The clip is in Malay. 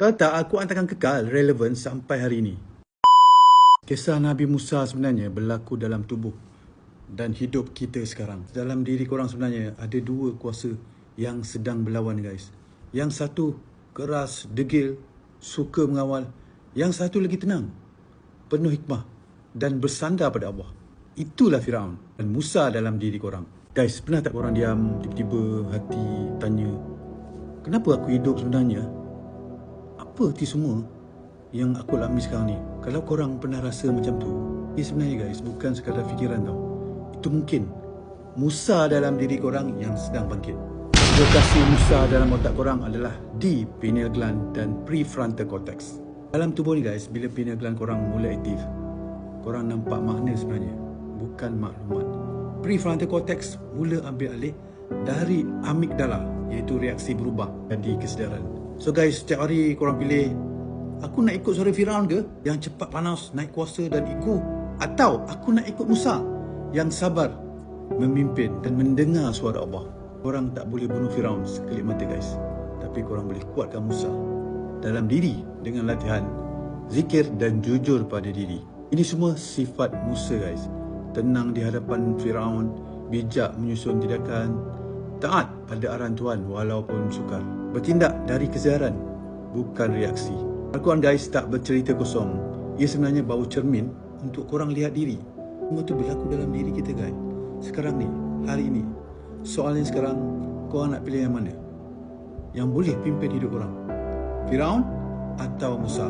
Kalau tak, aku akan kekal relevan sampai hari ini. Kisah Nabi Musa sebenarnya berlaku dalam tubuh dan hidup kita sekarang. Dalam diri korang sebenarnya ada dua kuasa yang sedang berlawan, guys. Yang satu keras, degil, suka mengawal. Yang satu lagi tenang, penuh hikmah dan bersandar pada Allah. Itulah Firaun dan Musa dalam diri korang. Guys, pernah tak korang diam, tiba-tiba hati tanya, kenapa aku hidup sebenarnya? Apa arti semua yang aku alami sekarang ni? Kalau korang pernah rasa macam tu, sebenarnya guys, bukan sekadar fikiran tau. Itu mungkin Musa dalam diri korang yang sedang bangkit. Lokasi Musa dalam otak korang adalah di pineal gland dan prefrontal cortex. Dalam tubuh ni guys, bila pineal gland korang mula aktif, korang nampak makna sebenarnya, bukan maklumat. Prefrontal cortex mula ambil alih dari amigdala, iaitu reaksi berubah jadi kesedaran. So guys, setiap hari korang pilih, aku nak ikut suara Firaun ke yang cepat panas, naik kuasa dan ego, atau aku nak ikut Musa yang sabar, memimpin dan mendengar suara Allah. Korang tak boleh bunuh Firaun sekelip mata guys, tapi korang boleh kuatkan Musa dalam diri dengan latihan zikir dan jujur pada diri. Ini semua sifat Musa guys. Tenang di hadapan Firaun, bijak menyusun tindakan, taat pada arahan Tuhan walaupun sukar, bertindak dari kesedaran bukan reaksi. Al-Quran guys tak bercerita kosong. Ia sebenarnya bau cermin untuk korang lihat diri. Semua tu berlaku dalam diri kita guys. Sekarang ni, hari ini, soalnya sekarang, korang nak pilih yang mana yang boleh pimpin hidup korang? Firaun atau Musa?